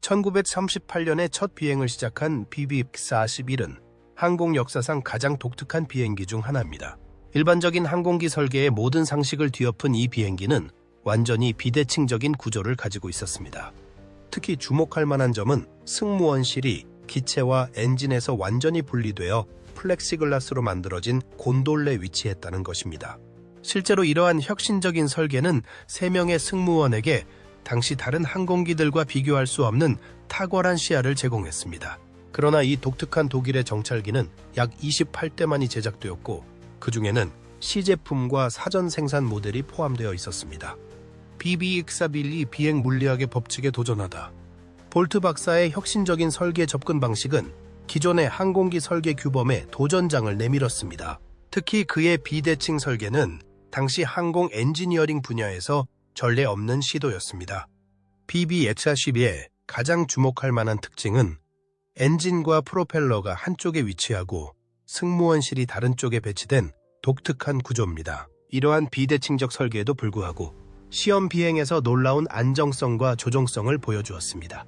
1938년에 첫 비행을 시작한 BB-41은 항공 역사상 가장 독특한 비행기 중 하나입니다. 일반적인 항공기 설계의 모든 상식을 뒤엎은 이 비행기는 완전히 비대칭적인 구조를 가지고 있었습니다. 특히 주목할 만한 점은 승무원실이 기체와 엔진에서 완전히 분리되어 플렉시글라스로 만들어진 곤돌레에 위치했다는 것입니다. 실제로 이러한 혁신적인 설계는 3명의 승무원에게 당시 다른 항공기들과 비교할 수 없는 탁월한 시야를 제공했습니다. 그러나 이 독특한 독일의 정찰기는 약 28대만이 제작되었고 그 중에는 시제품과 사전 생산 모델이 포함되어 있었습니다. BB-41이 비행 물리학의 법칙에 도전하다. 볼트 박사의 혁신적인 설계 접근 방식은 기존의 항공기 설계 규범에 도전장을 내밀었습니다. 특히 그의 비대칭 설계는 당시 항공 엔지니어링 분야에서 전례 없는 시도였습니다. BB-142의 가장 주목할 만한 특징은 엔진과 프로펠러가 한쪽에 위치하고 승무원실이 다른 쪽에 배치된 독특한 구조입니다. 이러한 비대칭적 설계에도 불구하고 시험 비행에서 놀라운 안정성과 조종성을 보여주었습니다.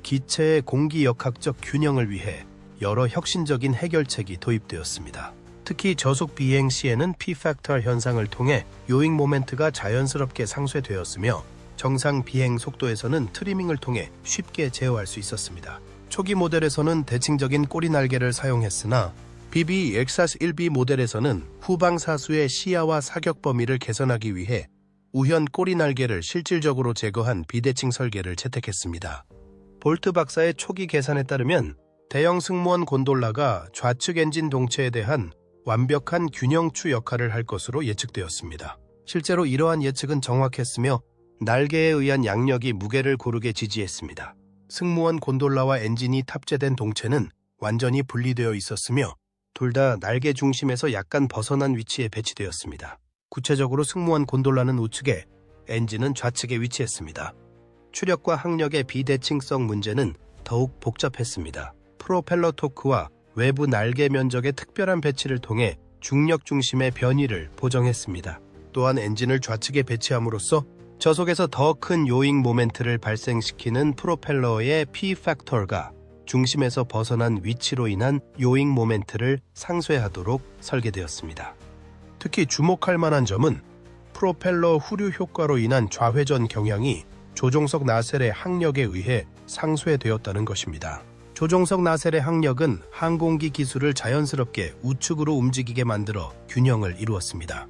기체의 공기역학적 균형을 위해 여러 혁신적인 해결책이 도입되었습니다. 특히 저속 비행 시에는 P-팩터 현상을 통해 요잉 모멘트가 자연스럽게 상쇄되었으며 정상 비행 속도에서는 트리밍을 통해 쉽게 제어할 수 있었습니다. 초기 모델에서는 대칭적인 꼬리 날개를 사용했으나 BB-141B 모델에서는 후방 사수의 시야와 사격 범위를 개선하기 위해 우현 꼬리 날개를 실질적으로 제거한 비대칭 설계를 채택했습니다. 볼트 박사의 초기 계산에 따르면 대형 승무원 곤돌라가 좌측 엔진 동체에 대한 완벽한 균형추 역할을 할 것으로 예측되었습니다. 실제로 이러한 예측은 정확했으며 날개에 의한 양력이 무게를 고르게 지지했습니다. 승무원 곤돌라와 엔진이 탑재된 동체는 완전히 분리되어 있었으며 둘 다 날개 중심에서 약간 벗어난 위치에 배치되었습니다. 구체적으로 승무원 곤돌라는 우측에, 엔진은 좌측에 위치했습니다. 추력과 항력의 비대칭성 문제는 더욱 복잡했습니다. 프로펠러 토크와 외부 날개 면적의 특별한 배치를 통해 중력 중심의 변이를 보정했습니다. 또한 엔진을 좌측에 배치함으로써 저속에서 더 큰 요잉 모멘트를 발생시키는 프로펠러의 P-팩터가 중심에서 벗어난 위치로 인한 요잉 모멘트를 상쇄하도록 설계되었습니다. 특히 주목할 만한 점은 프로펠러 후류 효과로 인한 좌회전 경향이 조종석 나셀의 항력에 의해 상쇄되었다는 것입니다. 조종석 나셀의 항력은 항공기 기술을 자연스럽게 우측으로 움직이게 만들어 균형을 이루었습니다.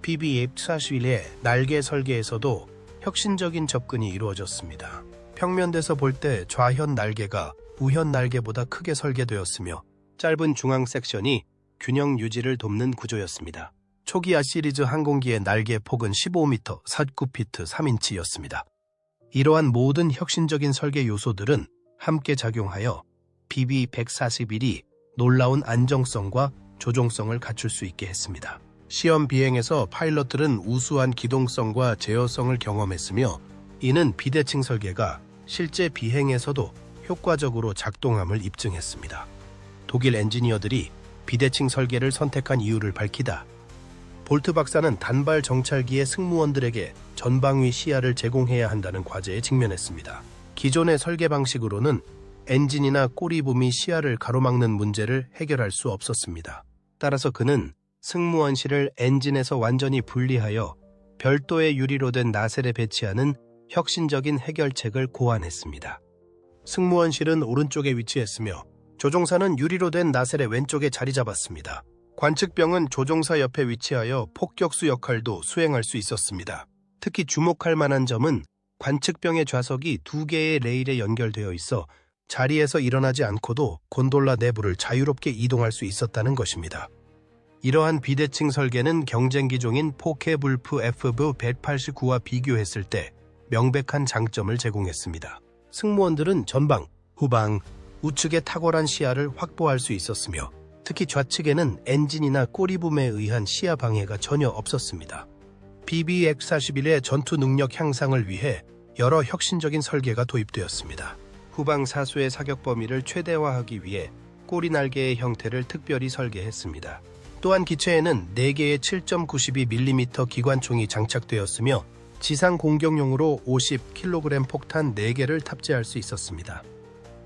BB-141의 날개 설계에서도 혁신적인 접근이 이루어졌습니다. 평면에서 볼 때 좌현 날개가 우현 날개보다 크게 설계되었으며 짧은 중앙 섹션이 균형 유지를 돕는 구조였습니다. 초기 아 시리즈 항공기의 날개 폭은 15m, 49피트, 3인치였습니다. 이러한 모든 혁신적인 설계 요소들은 함께 작용하여 BB-141이 놀라운 안정성과 조종성을 갖출 수 있게 했습니다. 시험 비행에서 파일럿들은 우수한 기동성과 제어성을 경험했으며 이는 비대칭 설계가 실제 비행에서도 효과적으로 작동함을 입증했습니다. 독일 엔지니어들이 비대칭 설계를 선택한 이유를 밝히다. 볼트 박사는 단발 정찰기의 승무원들에게 전방위 시야를 제공해야 한다는 과제에 직면했습니다. 기존의 설계 방식으로는 엔진이나 꼬리붐이 시야를 가로막는 문제를 해결할 수 없었습니다. 따라서 그는 승무원실을 엔진에서 완전히 분리하여 별도의 유리로 된 나셀에 배치하는 혁신적인 해결책을 고안했습니다. 승무원실은 오른쪽에 위치했으며 조종사는 유리로 된 나셀의 왼쪽에 자리 잡았습니다. 관측병은 조종사 옆에 위치하여 폭격수 역할도 수행할 수 있었습니다. 특히 주목할 만한 점은 관측병의 좌석이 2개의 레일에 연결되어 있어 자리에서 일어나지 않고도 곤돌라 내부를 자유롭게 이동할 수 있었다는 것입니다. 이러한 비대칭 설계는 경쟁 기종인 포케불프 FV-189와 비교했을 때 명백한 장점을 제공했습니다. 승무원들은 전방, 후방, 우측의 탁월한 시야를 확보할 수 있었으며 특히 좌측에는 엔진이나 꼬리붐에 의한 시야 방해가 전혀 없었습니다. BB-141의 전투 능력 향상을 위해 여러 혁신적인 설계가 도입되었습니다. 후방 사수의 사격 범위를 최대화하기 위해 꼬리 날개의 형태를 특별히 설계했습니다. 또한 기체에는 4개의 7.92mm 기관총이 장착되었으며 지상 공격용으로 50kg 폭탄 4개를 탑재할 수 있었습니다.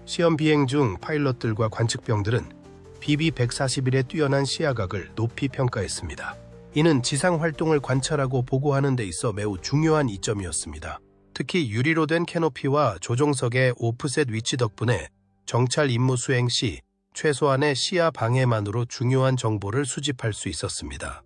시험 비행 중 파일럿들과 관측병들은 BB-141의 뛰어난 시야각을 높이 평가했습니다. 이는 지상 활동을 관찰하고 보고하는 데 있어 매우 중요한 이점이었습니다. 특히 유리로 된 캐노피와 조종석의 오프셋 위치 덕분에 정찰 임무 수행 시 최소한의 시야 방해만으로 중요한 정보를 수집할 수 있었습니다.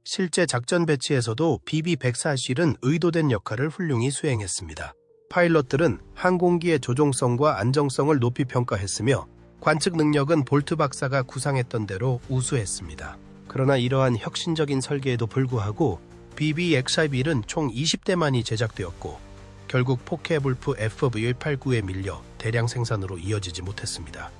실제 작전 배치에서도 BB-141은 의도된 역할을 훌륭히 수행했습니다. 파일럿들은 항공기의 조종성과 안정성을 높이 평가했으며 관측 능력은 볼트 박사가 구상했던 대로 우수했습니다. 그러나 이러한 혁신적인 설계에도 불구하고 BB-141은 총 20대만이 제작되었고 결국 포케볼프 FV-89에 밀려 대량 생산으로 이어지지 못했습니다.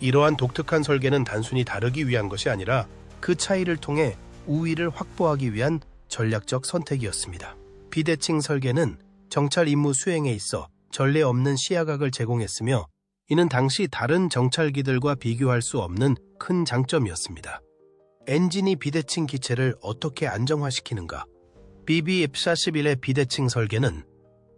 이러한 독특한 설계는 단순히 다르기 위한 것이 아니라 그 차이를 통해 우위를 확보하기 위한 전략적 선택이었습니다. 비대칭 설계는 정찰 임무 수행에 있어 전례 없는 시야각을 제공했으며 이는 당시 다른 정찰기들과 비교할 수 없는 큰 장점이었습니다. 엔진이 비대칭 기체를 어떻게 안정화시키는가? BB-141의 비대칭 설계는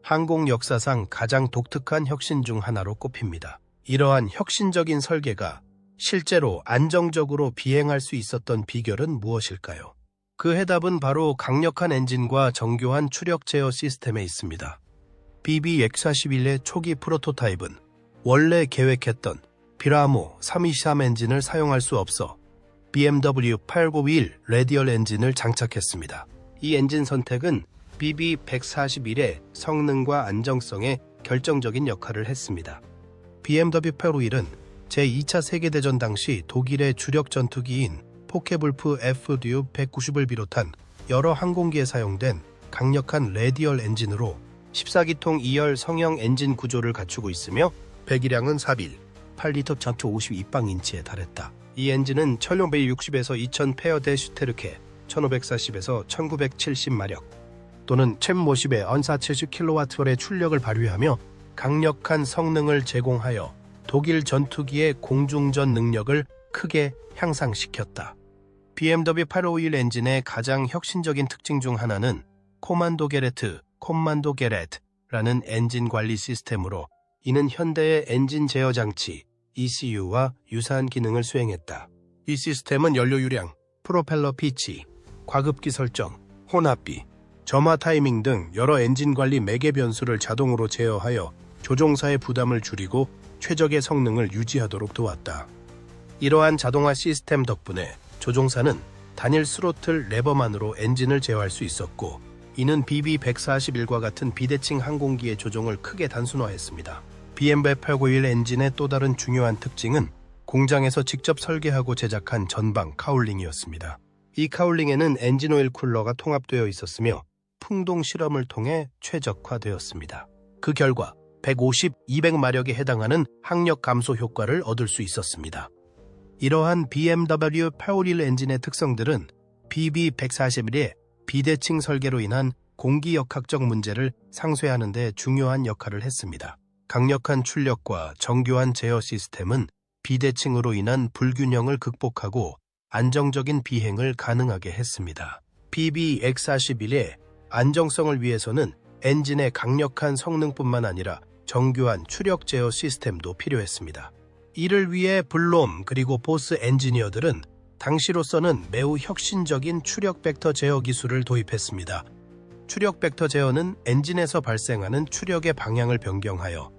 항공 역사상 가장 독특한 혁신 중 하나로 꼽힙니다. 이러한 혁신적인 설계가 실제로 안정적으로 비행할 수 있었던 비결은 무엇일까요? 그 해답은 바로 강력한 엔진과 정교한 추력 제어 시스템에 있습니다. BB-141의 초기 프로토타입은 원래 계획했던 피라모 323 엔진을 사용할 수 없어 BMW 8921 레디얼 엔진을 장착했습니다. 이 엔진 선택은 BB-141의 성능과 안정성에 결정적인 역할을 했습니다. BMW 851은 제2차 세계대전 당시 독일의 주력 전투기인 포케볼프 FW-190을 비롯한 여러 항공기에 사용된 강력한 레디얼 엔진으로 14기통 2열 성형 엔진 구조를 갖추고 있으며 배기량은 4빌, 8리터 전투 52방인치에 달했다. 이 엔진은 1660에서 2000 대 슈테르케, 1540에서 1970마력 또는 챔모십의 언사 70kW의 출력을 발휘하며 강력한 성능을 제공하여 독일 전투기의 공중전 능력을 크게 향상시켰다. BMW 851 엔진의 가장 혁신적인 특징 중 하나는 코만도 게레트라는 엔진 관리 시스템으로 이는 현대의 엔진 제어 장치 ECU와 유사한 기능을 수행했다. 이 시스템은 연료 유량, 프로펠러 피치, 과급기 설정, 혼합비, 점화 타이밍 등 여러 엔진 관리 매개 변수를 자동으로 제어하여 조종사의 부담을 줄이고 최적의 성능을 유지하도록 도왔다. 이러한 자동화 시스템 덕분에 조종사는 단일 스로틀 레버만으로 엔진을 제어할 수 있었고 이는 BB-141과 같은 비대칭 항공기의 조종을 크게 단순화했습니다. BMW 891 엔진의 또 다른 중요한 특징은 공장에서 직접 설계하고 제작한 전방 카울링이었습니다. 이 카울링에는 엔진 오일 쿨러가 통합되어 있었으며 풍동 실험을 통해 최적화되었습니다. 그 결과 150, 200마력에 해당하는 항력 감소 효과를 얻을 수 있었습니다. 이러한 BMW 851 엔진의 특성들은 BB-141의 비대칭 설계로 인한 공기역학적 문제를 상쇄하는 데 중요한 역할을 했습니다. 강력한 출력과 정교한 제어 시스템은 비대칭으로 인한 불균형을 극복하고 안정적인 비행을 가능하게 했습니다. BB-141의 안정성을 위해서는 엔진의 강력한 성능뿐만 아니라 정교한 추력 제어 시스템도 필요했습니다. 이를 위해 블롬 그리고 보스 엔지니어들은 당시로서는 매우 혁신적인 추력 벡터 제어 기술을 도입했습니다. 추력 벡터 제어는 엔진에서 발생하는 추력의 방향을 변경하여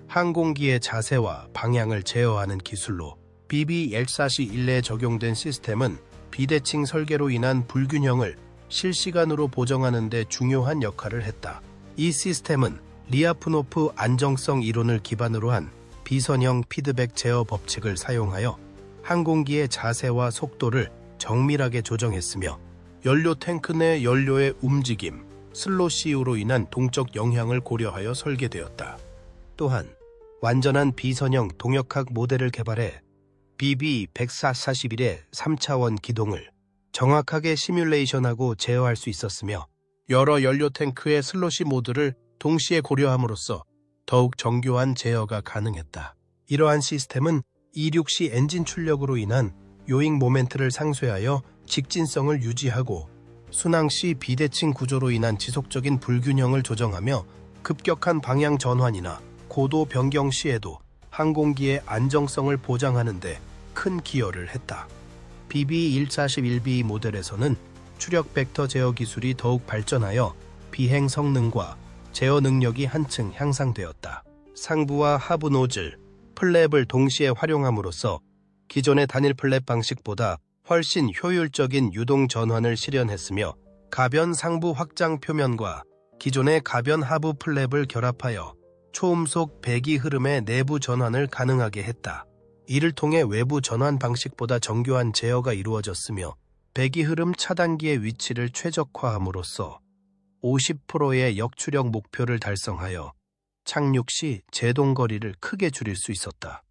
항공기의 자세와 방향을 제어하는 기술로 BB-141에 적용된 시스템은 비대칭 설계로 인한 불균형을 실시간으로 보정하는 데 중요한 역할을 했다. 이 시스템은 리아프노프 안정성 이론을 기반으로 한 비선형 피드백 제어 법칙을 사용하여 항공기의 자세와 속도를 정밀하게 조정했으며 연료 탱크 내 연료의 움직임, 슬로시우로 인한 동적 영향을 고려하여 설계되었다. 또한 완전한 비선형 동역학 모델을 개발해 BB-141의 3차원 기동을 정확하게 시뮬레이션하고 제어할 수 있었으며 여러 연료 탱크의 슬로시 모드를 동시에 고려함으로써 더욱 정교한 제어가 가능했다. 이러한 시스템은 E6C 엔진 출력으로 인한 요잉 모멘트를 상쇄하여 직진성을 유지하고 순항 시 비대칭 구조로 인한 지속적인 불균형을 조정하며 급격한 방향 전환이나 고도 변경 시에도 항공기의 안정성을 보장하는 데 큰 기여를 했다. BB141B 모델에서는 추력 벡터 제어 기술이 더욱 발전하여 비행 성능과 제어 능력이 한층 향상되었다. 상부와 하부 노즐, 플랩을 동시에 활용함으로써 기존의 단일 플랩 방식보다 훨씬 효율적인 유동 전환을 실현했으며 가변 상부 확장 표면과 기존의 가변 하부 플랩을 결합하여 초음속 배기 흐름의 내부 전환을 가능하게 했다. 이를 통해 외부 전환 방식보다 정교한 제어가 이루어졌으며 배기 흐름 차단기의 위치를 최적화함으로써 50%의 역추력 목표를 달성하여 착륙 시 제동 거리를 크게 줄일 수 있었다.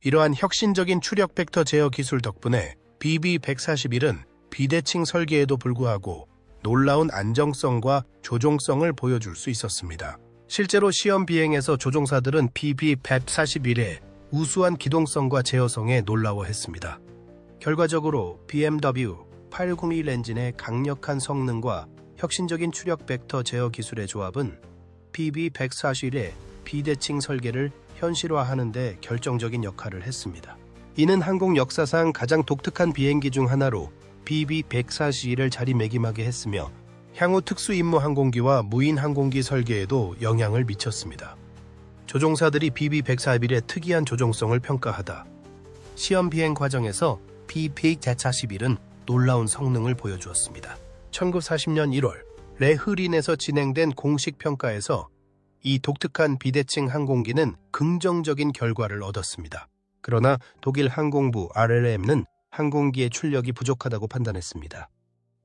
이러한 혁신적인 추력 벡터 제어 기술 덕분에 BB141은 비대칭 설계에도 불구하고 놀라운 안정성과 조종성을 보여줄 수 있었습니다. 실제로 시험 비행에서 조종사들은 BB141의 우수한 기동성과 제어성에 놀라워했습니다. 결과적으로 BMW 801 엔진의 강력한 성능과 혁신적인 추력 벡터 제어 기술의 조합은 BB141의 비대칭 설계를 현실화하는 데 결정적인 역할을 했습니다. 이는 항공 역사상 가장 독특한 비행기 중 하나로 BB141을 자리매김하게 했으며 향후 특수임무 항공기와 무인 항공기 설계에도 영향을 미쳤습니다. 조종사들이 BB141의 특이한 조종성을 평가하다. 시험 비행 과정에서 BB141은 놀라운 성능을 보여주었습니다. 1940년 1월 레흐린에서 진행된 공식 평가에서 이 독특한 비대칭 항공기는 긍정적인 결과를 얻었습니다. 그러나 독일 항공부 RLM은 항공기의 출력이 부족하다고 판단했습니다.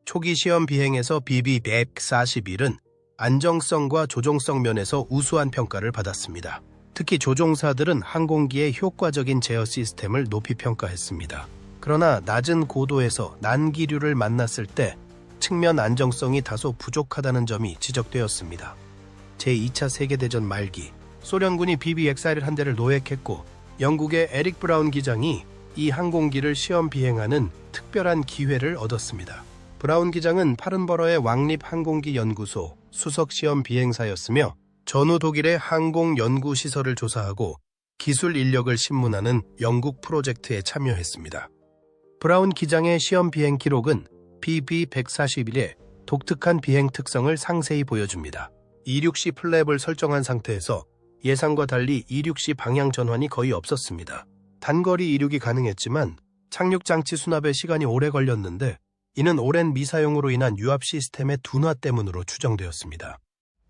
초기 시험 비행에서 BB141은 안정성과 조종성 면에서 우수한 평가를 받았습니다. 특히 조종사들은 항공기의 효과적인 제어 시스템을 높이 평가했습니다. 그러나 낮은 고도에서 난기류를 만났을 때 측면 안정성이 다소 부족하다는 점이 지적되었습니다. 제2차 세계대전 말기, 소련군이 BB141 한 대를 노획했고 영국의 에릭 브라운 기장이 이 항공기를 시험 비행하는 특별한 기회를 얻었습니다. 브라운 기장은 파른버러의 왕립항공기연구소 수석시험 비행사였으며 전후 독일의 항공연구시설을 조사하고 기술 인력을 신문하는 영국 프로젝트에 참여했습니다. 브라운 기장의 시험 비행 기록은 BB141의 독특한 비행 특성을 상세히 보여줍니다. 이륙 시 플랩을 설정한 상태에서 예상과 달리 이륙 시 방향 전환이 거의 없었습니다. 단거리 이륙이 가능했지만 착륙 장치 수납에 시간이 오래 걸렸는데 이는 오랜 미사용으로 인한 유압 시스템의 둔화 때문으로 추정되었습니다.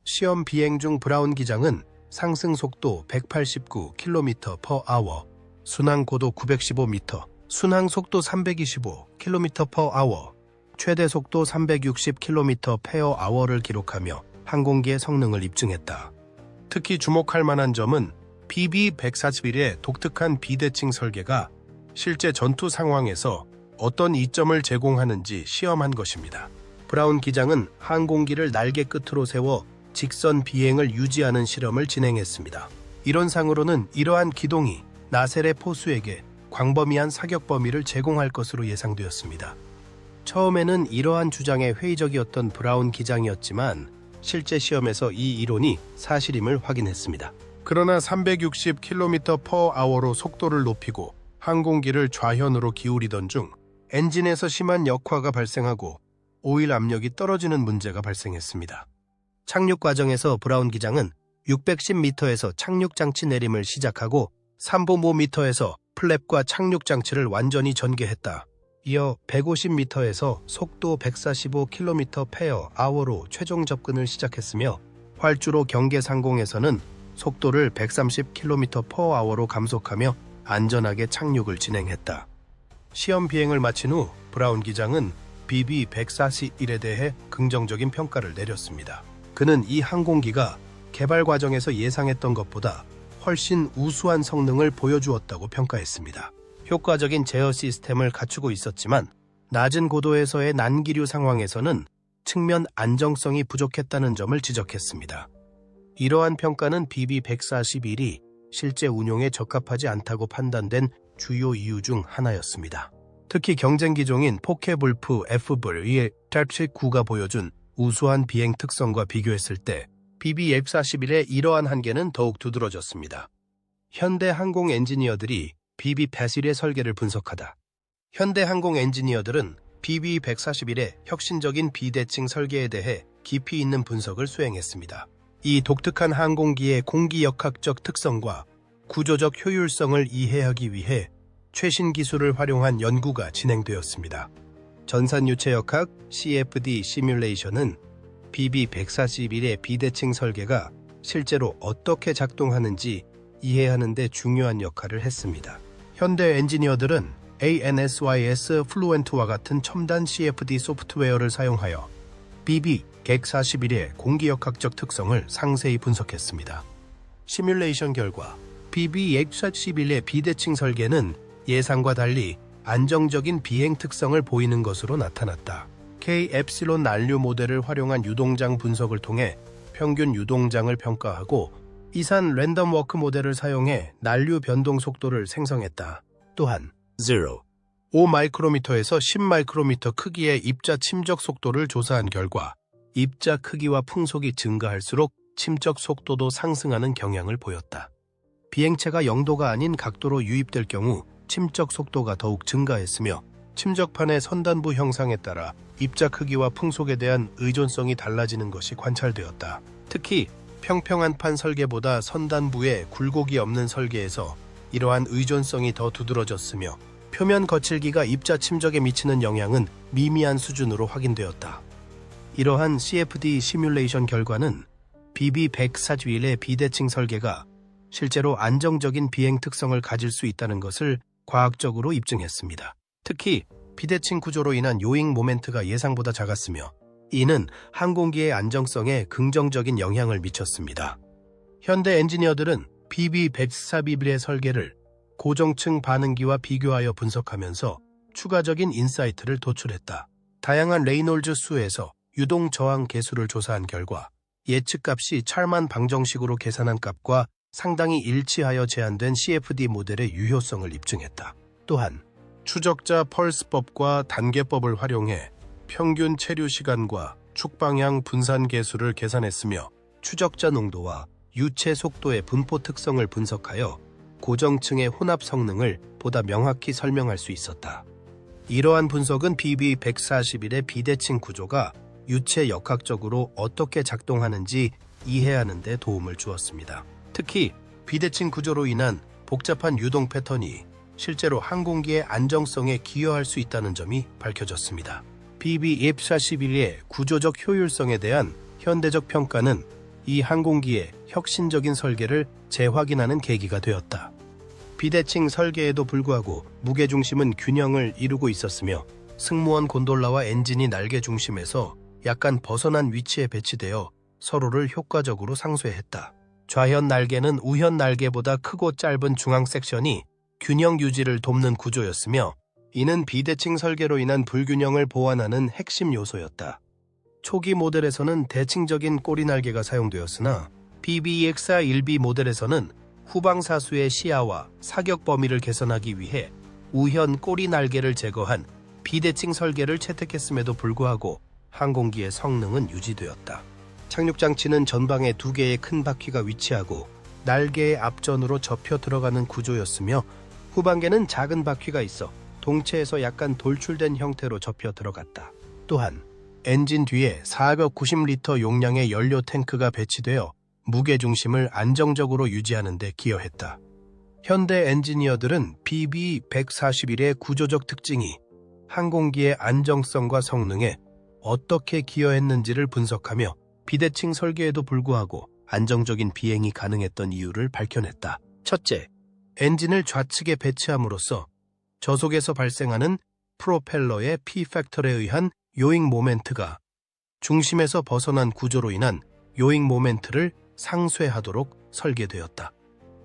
시험 비행 중 브라운 기장은 상승 속도 189km/h, 순항 고도 915m, 순항 속도 325km/h, 최대 속도 360km/h를 기록하며 항공기의 성능을 입증했다. 특히 주목할 만한 점은 BB141의 독특한 비대칭 설계가 실제 전투 상황에서 어떤 이점을 제공하는지 시험한 것입니다. 브라운 기장은 항공기를 날개 끝으로 세워 직선 비행을 유지하는 실험을 진행했습니다. 이론상으로는 이러한 기동이 나셀의 포수에게 광범위한 사격 범위를 제공할 것으로 예상되었습니다. 처음에는 이러한 주장에 회의적이었던 브라운 기장이었지만 실제 시험에서 이 이론이 사실임을 확인했습니다. 그러나 360km/h로 속도를 높이고 항공기를 좌현으로 기울이던 중 엔진에서 심한 역화가 발생하고 오일 압력이 떨어지는 문제가 발생했습니다. 착륙 과정에서 브라운 기장은 610m에서 착륙 장치 내림을 시작하고 305m에서 플랩과 착륙 장치를 완전히 전개했다. 이어 150m에서 속도 145km/h로 최종 접근을 시작했으며 활주로 경계 상공에서는 속도를 130km/h로 감속하며 안전하게 착륙을 진행했다. 시험 비행을 마친 후 브라운 기장은 BB141에 대해 긍정적인 평가를 내렸습니다. 그는 이 항공기가 개발 과정에서 예상했던 것보다 훨씬 우수한 성능을 보여주었다고 평가했습니다. 효과적인 제어 시스템을 갖추고 있었지만 낮은 고도에서의 난기류 상황에서는 측면 안정성이 부족했다는 점을 지적했습니다. 이러한 평가는 BB141이 실제 운용에 적합하지 않다고 판단된 주요 이유 중 하나였습니다. 특히 경쟁 기종인 포케불프 FV의 Type 9가 보여준 우수한 비행 특성과 비교했을 때 BB-141의 이러한 한계는 더욱 두드러졌습니다. 현대항공 엔지니어들이 BB-141의 설계를 분석하다. 현대항공 엔지니어들은 BB-141의 혁신적인 비대칭 설계에 대해 깊이 있는 분석을 수행했습니다. 이 독특한 항공기의 공기역학적 특성과 구조적 효율성을 이해하기 위해 최신 기술을 활용한 연구가 진행되었습니다. 전산유체역학 CFD 시뮬레이션은 BB-141의 비대칭 설계가 실제로 어떻게 작동하는지 이해하는 데 중요한 역할을 했습니다. 현대 엔지니어들은 ANSYS 플루엔트와 같은 첨단 CFD 소프트웨어를 사용하여 BB-141의 공기역학적 특성을 상세히 분석했습니다. 시뮬레이션 결과 BB-141의 비대칭 설계는 예상과 달리 안정적인 비행 특성을 보이는 것으로 나타났다. K-엡실론 난류 모델을 활용한 유동장 분석을 통해 평균 유동장을 평가하고 이산 랜덤 워크 모델을 사용해 난류 변동 속도를 생성했다. 또한 5마이크로미터에서 10마이크로미터 크기의 입자 침적 속도를 조사한 결과 입자 크기와 풍속이 증가할수록 침적 속도도 상승하는 경향을 보였다. 비행체가 0도가 아닌 각도로 유입될 경우 침적 속도가 더욱 증가했으며 침적판의 선단부 형상에 따라 입자 크기와 풍속에 대한 의존성이 달라지는 것이 관찰되었다. 특히 평평한 판 설계보다 선단부에 굴곡이 없는 설계에서 이러한 의존성이 더 두드러졌으며 표면 거칠기가 입자 침적에 미치는 영향은 미미한 수준으로 확인되었다. 이러한 CFD 시뮬레이션 결과는 BB-141의 비대칭 설계가 실제로 안정적인 비행 특성을 가질 수 있다는 것을 과학적으로 입증했습니다. 특히 비대칭 구조로 인한 요잉 모멘트가 예상보다 작았으며 이는 항공기의 안정성에 긍정적인 영향을 미쳤습니다. 현대 엔지니어들은 BB-141의 설계를 고정층 반응기와 비교하여 분석하면서 추가적인 인사이트를 도출했다. 다양한 레이놀즈 수에서 유동 저항 계수를 조사한 결과 예측값이 찰만 방정식으로 계산한 값과 상당히 일치하여 제안된 CFD 모델의 유효성을 입증했다. 또한 추적자 펄스법과 단계법을 활용해 평균 체류 시간과 축방향 분산 계수를 계산했으며 추적자 농도와 유체 속도의 분포 특성을 분석하여 고정층의 혼합 성능을 보다 명확히 설명할 수 있었다. 이러한 분석은 BB-141의 비대칭 구조가 유체 역학적으로 어떻게 작동하는지 이해하는 데 도움을 주었습니다. 특히 비대칭 구조로 인한 복잡한 유동 패턴이 실제로 항공기의 안정성에 기여할 수 있다는 점이 밝혀졌습니다. BB-141의 구조적 효율성에 대한 현대적 평가는 이 항공기의 혁신적인 설계를 재확인하는 계기가 되었다. 비대칭 설계에도 불구하고 무게중심은 균형을 이루고 있었으며 승무원 곤돌라와 엔진이 날개 중심에서 약간 벗어난 위치에 배치되어 서로를 효과적으로 상쇄했다. 좌현 날개는 우현 날개보다 크고 짧은 중앙 섹션이 균형 유지를 돕는 구조였으며 이는 비대칭 설계로 인한 불균형을 보완하는 핵심 요소였다. 초기 모델에서는 대칭적인 꼬리 날개가 사용되었으나 BB-141B 모델에서는 후방 사수의 시야와 사격 범위를 개선하기 위해 우현 꼬리 날개를 제거한 비대칭 설계를 채택했음에도 불구하고 항공기의 성능은 유지되었다. 착륙장치는 전방에 2개의 큰 바퀴가 위치하고 날개의 앞전으로 접혀 들어가는 구조였으며 후방에는 작은 바퀴가 있어 동체에서 약간 돌출된 형태로 접혀 들어갔다. 또한 엔진 뒤에 490리터 용량의 연료 탱크가 배치되어 무게중심을 안정적으로 유지하는 데 기여했다. 현대 엔지니어들은 BB-141의 구조적 특징이 항공기의 안정성과 성능에 어떻게 기여했는지를 분석하며 비대칭 설계에도 불구하고 안정적인 비행이 가능했던 이유를 밝혀냈다. 첫째, 엔진을 좌측에 배치함으로써 저속에서 발생하는 프로펠러의 P-팩터에 의한 요잉 모멘트가 중심에서 벗어난 구조로 인한 요잉 모멘트를 상쇄하도록 설계되었다.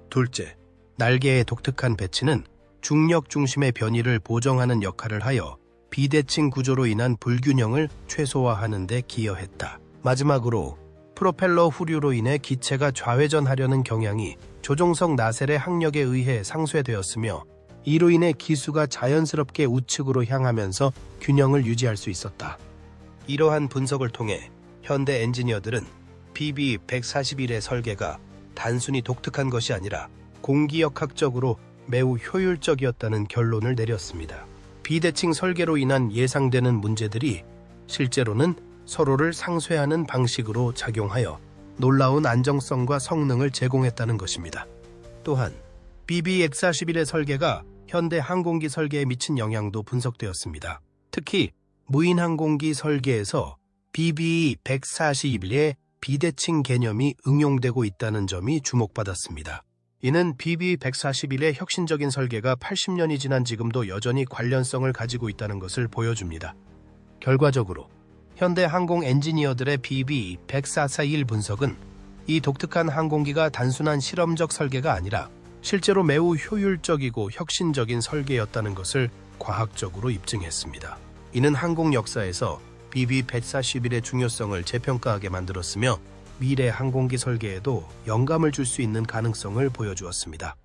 둘째, 날개의 독특한 배치는 중력 중심의 변이를 보정하는 역할을 하여 비대칭 구조로 인한 불균형을 최소화하는 데 기여했다. 마지막으로 프로펠러 후류로 인해 기체가 좌회전하려는 경향이 조종석 나셀의 항력에 의해 상쇄되었으며 이로 인해 기수가 자연스럽게 우측으로 향하면서 균형을 유지할 수 있었다. 이러한 분석을 통해 현대 엔지니어들은 BB-141의 설계가 단순히 독특한 것이 아니라 공기역학적으로 매우 효율적이었다는 결론을 내렸습니다. 비대칭 설계로 인한 예상되는 문제들이 실제로는 서로를 상쇄하는 방식으로 작용하여 놀라운 안정성과 성능을 제공했다는 것입니다. 또한 BB-141의 설계가 현대 항공기 설계에 미친 영향도 분석되었습니다. 특히 무인 항공기 설계에서 BB-141의 비대칭 개념이 응용되고 있다는 점이 주목받았습니다. 이는 BB-141의 혁신적인 설계가 80년이 지난 지금도 여전히 관련성을 가지고 있다는 것을 보여줍니다. 결과적으로 현대 항공 엔지니어들의 BB-141 분석은 이 독특한 항공기가 단순한 실험적 설계가 아니라 실제로 매우 효율적이고 혁신적인 설계였다는 것을 과학적으로 입증했습니다. 이는 항공 역사에서 BB-141의 중요성을 재평가하게 만들었으며 미래 항공기 설계에도 영감을 줄 수 있는 가능성을 보여주었습니다.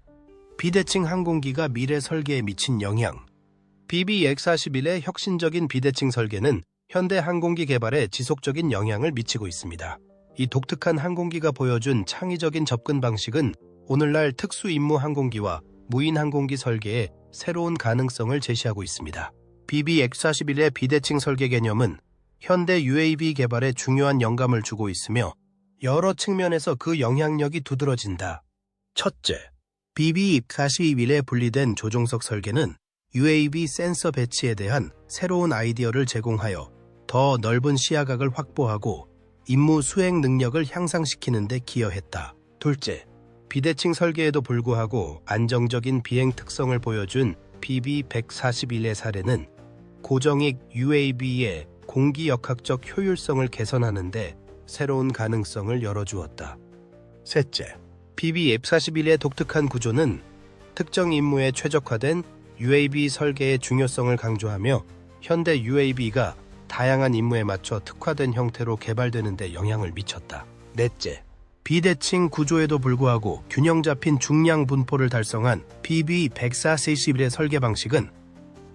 비대칭 항공기가 미래 설계에 미친 영향. BB-141의 혁신적인 비대칭 설계는 현대 항공기 개발에 지속적인 영향을 미치고 있습니다. 이 독특한 항공기가 보여준 창의적인 접근 방식은 오늘날 특수 임무 항공기와 무인 항공기 설계에 새로운 가능성을 제시하고 있습니다. BB-141의 비대칭 설계 개념은 현대 UAV 개발에 중요한 영감을 주고 있으며 여러 측면에서 그 영향력이 두드러진다. 첫째, BB-141에 분리된 조종석 설계는 UAV 센서 배치에 대한 새로운 아이디어를 제공하여 더 넓은 시야각을 확보하고 임무 수행 능력을 향상시키는 데 기여했다. 둘째, 비대칭 설계에도 불구하고 안정적인 비행 특성을 보여준 BB-141의 사례는 고정익 UAV의 공기역학적 효율성을 개선하는 데 새로운 가능성을 열어주었다. 셋째, BB-141의 독특한 구조는 특정 임무에 최적화된 UAV 설계의 중요성을 강조하며 현대 UAV가 다양한 임무에 맞춰 특화된 형태로 개발되는 데 영향을 미쳤다. 넷째, 비대칭 구조에도 불구하고 균형 잡힌 중량 분포를 달성한 BB-141의 설계 방식은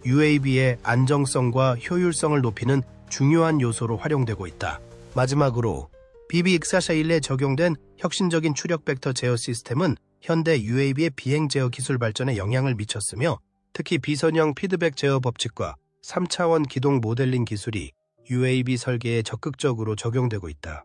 UAV의 안정성과 효율성을 높이는 중요한 요소로 활용되고 있다. 마지막으로 BB-141에 적용된 혁신적인 추력 벡터 제어 시스템은 현대 UAV의 비행 제어 기술 발전에 영향을 미쳤으며 특히 비선형 피드백 제어 법칙과 3차원 기동 모델링 기술이 UAV 설계에 적극적으로 적용되고 있다.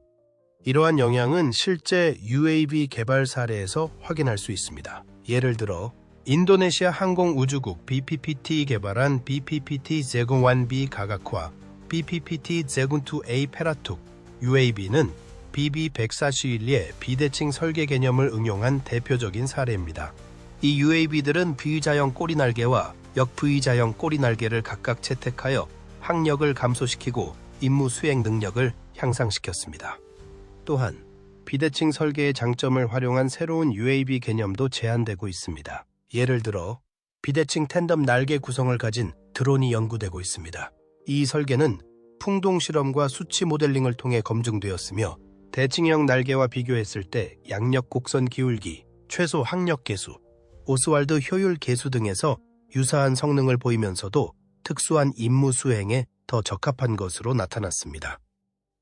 이러한 영향은 실제 UAV 개발 사례에서 확인할 수 있습니다. 예를 들어 인도네시아 항공우주국 BPPT 개발한 BPPT-001B 가각화, BPPT-002A 페라툭 UAV는 BB-141의 비대칭 설계 개념을 응용한 대표적인 사례입니다. 이 UAV들은 V자형 꼬리날개와 역-V자형 꼬리날개를 각각 채택하여 항력을 감소시키고 임무 수행 능력을 향상시켰습니다. 또한 비대칭 설계의 장점을 활용한 새로운 UAV 개념도 제안되고 있습니다. 예를 들어 비대칭 텐덤 날개 구성을 가진 드론이 연구되고 있습니다. 이 설계는 풍동 실험과 수치 모델링을 통해 검증되었으며 대칭형 날개와 비교했을 때 양력 곡선 기울기, 최소 항력 계수, 오스왈드 효율 계수 등에서 유사한 성능을 보이면서도 특수한 임무 수행에 더 적합한 것으로 나타났습니다.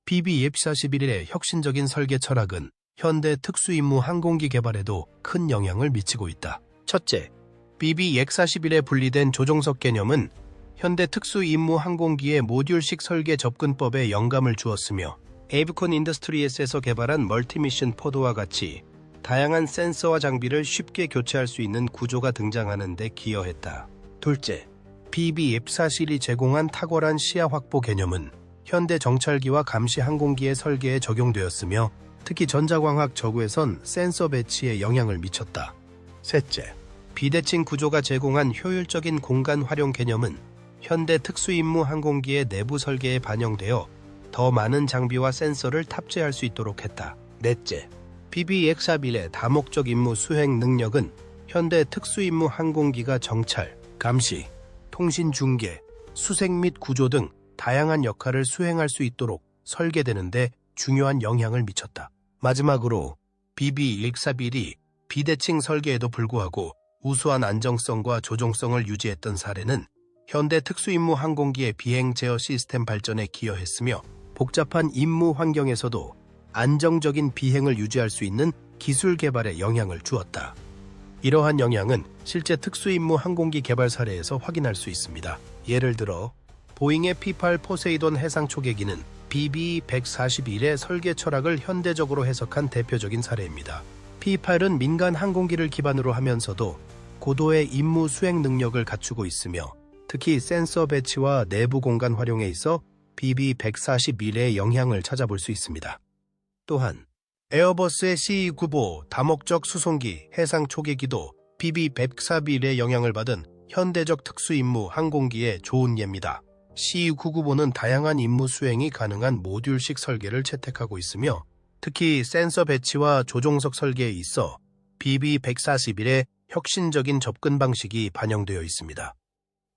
BB-141의 혁신적인 설계 철학은 현대 특수임무 항공기 개발에도 큰 영향을 미치고 있다. 첫째, BB-141에 분리된 조종석 개념은 현대 특수임무 항공기의 모듈식 설계 접근법에 영감을 주었으며 에이브콘 인더스트리에스에서 개발한 멀티미션 포드와 같이 다양한 센서와 장비를 쉽게 교체할 수 있는 구조가 등장하는 데 기여했다. 둘째, BB-141이 제공한 탁월한 시야 확보 개념은 현대 정찰기와 감시 항공기의 설계에 적용되었으며 특히 전자광학 저구에선 센서 배치에 영향을 미쳤다. 셋째, 비대칭 구조가 제공한 효율적인 공간 활용 개념은 현대 특수임무 항공기의 내부 설계에 반영되어 더 많은 장비와 센서를 탑재할 수 있도록 했다. 넷째, BB-141의 다목적 임무 수행 능력은 현대 특수임무 항공기가 정찰, 감시, 통신 중계, 수색 및 구조 등 다양한 역할을 수행할 수 있도록 설계되는 데 중요한 영향을 미쳤다. 마지막으로 BB-141이 비대칭 설계에도 불구하고 우수한 안정성과 조종성을 유지했던 사례는 현대 특수임무 항공기의 비행 제어 시스템 발전에 기여했으며 복잡한 임무 환경에서도 안정적인 비행을 유지할 수 있는 기술 개발에 영향을 주었다. 이러한 영향은 실제 특수임무 항공기 개발 사례에서 확인할 수 있습니다. 예를 들어 보잉의 P-8 포세이돈 해상 초계기는 BB-141의 설계 철학을 현대적으로 해석한 대표적인 사례입니다. P-8은 민간 항공기를 기반으로 하면서도 고도의 임무 수행 능력을 갖추고 있으며 특히 센서 배치와 내부 공간 활용에 있어 BB-141의 영향을 찾아볼 수 있습니다. 또한 에어버스의 C-295 다목적 수송기 해상 초계기도 BB-141의 영향을 받은 현대적 특수임무 항공기의 좋은 예입니다. C-995는 다양한 임무 수행이 가능한 모듈식 설계를 채택하고 있으며 특히 센서 배치와 조종석 설계에 있어 BB-141의 혁신적인 접근 방식이 반영되어 있습니다.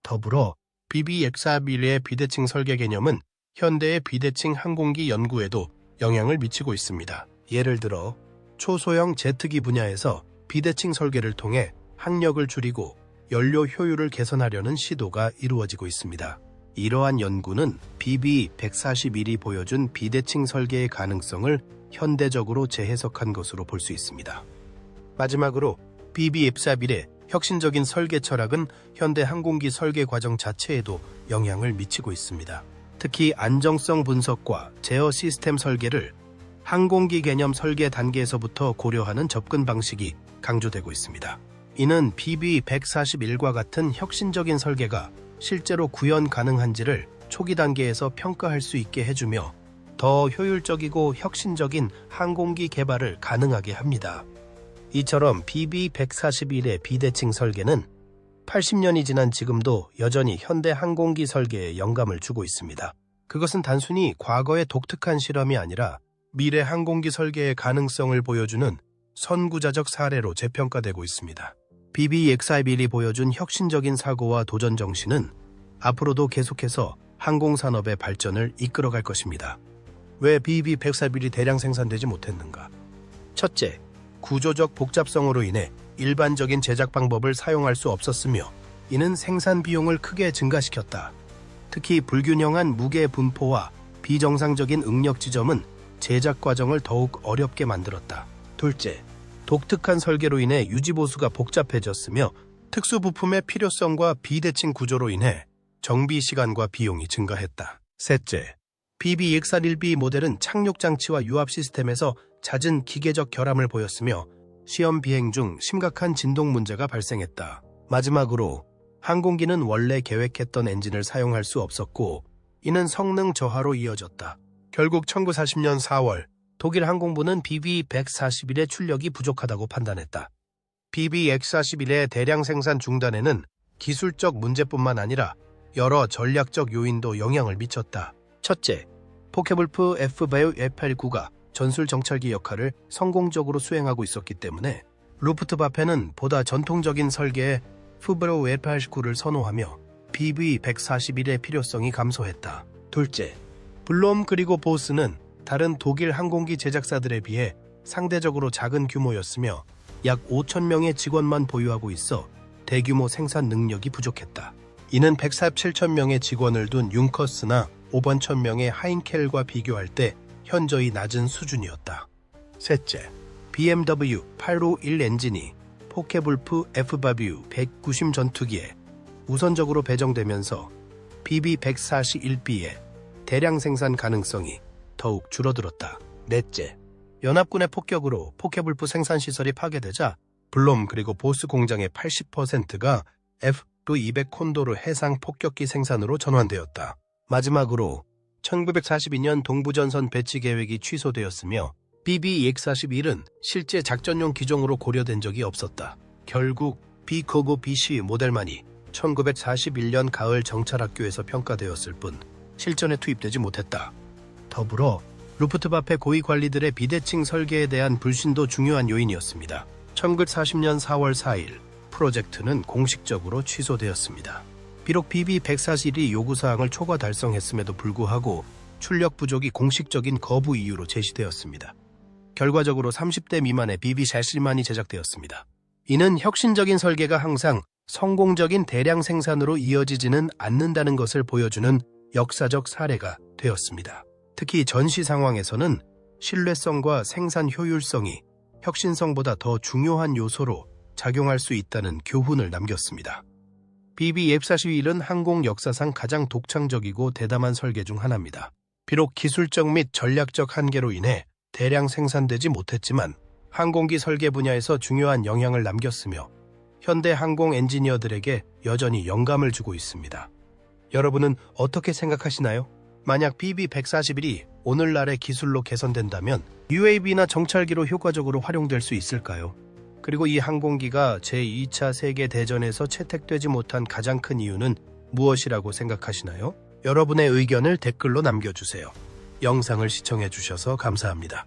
더불어 BB-141의 비대칭 설계 개념은 현대의 비대칭 항공기 연구에도 영향을 미치고 있습니다. 예를 들어 초소형 제트기 분야에서 비대칭 설계를 통해 항력을 줄이고 연료 효율을 개선하려는 시도가 이루어지고 있습니다. 이러한 연구는 BB-141이 보여준 비대칭 설계의 가능성을 현대적으로 재해석한 것으로 볼 수 있습니다. 마지막으로 BB-141의 혁신적인 설계 철학은 현대 항공기 설계 과정 자체에도 영향을 미치고 있습니다. 특히 안정성 분석과 제어 시스템 설계를 항공기 개념 설계 단계에서부터 고려하는 접근 방식이 강조되고 있습니다. 이는 BB-141과 같은 혁신적인 설계가 실제로 구현 가능한지를 초기 단계에서 평가할 수 있게 해주며 더 효율적이고 혁신적인 항공기 개발을 가능하게 합니다. 이처럼 BB-141의 비대칭 설계는 80년이 지난 지금도 여전히 현대 항공기 설계에 영감을 주고 있습니다. 그것은 단순히 과거의 독특한 실험이 아니라 미래 항공기 설계의 가능성을 보여주는 선구자적 사례로 재평가되고 있습니다. BB-141이 보여준 혁신적인 사고와 도전 정신은 앞으로도 계속해서 항공산업의 발전을 이끌어갈 것입니다. 왜 BB-141이 대량 생산되지 못했는가? 첫째, 구조적 복잡성으로 인해 일반적인 제작 방법을 사용할 수 없었으며 이는 생산 비용을 크게 증가시켰다. 특히 불균형한 무게 분포와 비정상적인 응력 지점은 제작 과정을 더욱 어렵게 만들었다. 둘째, 독특한 설계로 인해 유지보수가 복잡해졌으며 특수 부품의 필요성과 비대칭 구조로 인해 정비 시간과 비용이 증가했다. 셋째, BB-141B 모델은 착륙 장치와 유압 시스템에서 잦은 기계적 결함을 보였으며 시험 비행 중 심각한 진동 문제가 발생했다. 마지막으로 항공기는 원래 계획했던 엔진을 사용할 수 없었고 이는 성능 저하로 이어졌다. 결국 1940년 4월 독일 항공부는 BB-141의 출력이 부족하다고 판단했다. BB-141의 대량 생산 중단에는 기술적 문제뿐만 아니라 여러 전략적 요인도 영향을 미쳤다. 첫째, 포케불프 F-189가 전술 정찰기 역할을 성공적으로 수행하고 있었기 때문에 루프트바페는 보다 전통적인 설계의 F-189를 선호하며 BB-141의 필요성이 감소했다. 둘째, 블롬 그리고 보스는 다른 독일 항공기 제작사들에 비해 상대적으로 작은 규모였으며 약 5,000명의 직원만 보유하고 있어 대규모 생산 능력이 부족했다. 이는 147,000명의 직원을 둔 융커스나 5,000명의 하인켈과 비교할 때 현저히 낮은 수준이었다. 셋째, BMW 851 엔진이 포케불프 F-190 전투기에 우선적으로 배정되면서 BB-141B의 대량 생산 가능성이 더욱 줄어들었다. 넷째, 연합군의 폭격으로 포케불프 생산시설이 파괴되자 블롬 그리고 보스 공장의 80%가 F-200 콘도르 해상 폭격기 생산으로 전환되었다. 마지막으로 1942년 동부전선 배치 계획이 취소되었으며 BB-141은 실제 작전용 기종으로 고려된 적이 없었다. 결국 비코고 BC 모델만이 1941년 가을 정찰학교에서 평가되었을 뿐 실전에 투입되지 못했다. 더불어 루프트바페 고위 관리들의 비대칭 설계에 대한 불신도 중요한 요인이었습니다. 1940년 4월 4일 프로젝트는 공식적으로 취소되었습니다. 비록 BB-141이 요구사항을 초과 달성했음에도 불구하고 출력 부족이 공식적인 거부 이유로 제시되었습니다. 결과적으로 30대 미만의 BB-41만이 제작되었습니다. 이는 혁신적인 설계가 항상 성공적인 대량 생산으로 이어지지는 않는다는 것을 보여주는 역사적 사례가 되었습니다. 특히 전시 상황에서는 신뢰성과 생산 효율성이 혁신성보다 더 중요한 요소로 작용할 수 있다는 교훈을 남겼습니다. BB-F-41은 항공 역사상 가장 독창적이고 대담한 설계 중 하나입니다. 비록 기술적 및 전략적 한계로 인해 대량 생산되지 못했지만 항공기 설계 분야에서 중요한 영향을 남겼으며 현대 항공 엔지니어들에게 여전히 영감을 주고 있습니다. 여러분은 어떻게 생각하시나요? 만약 BB-141이 오늘날의 기술로 개선된다면 UAV나 정찰기로 효과적으로 활용될 수 있을까요? 그리고 이 항공기가 제2차 세계대전에서 채택되지 못한 가장 큰 이유는 무엇이라고 생각하시나요? 여러분의 의견을 댓글로 남겨주세요. 영상을 시청해주셔서 감사합니다.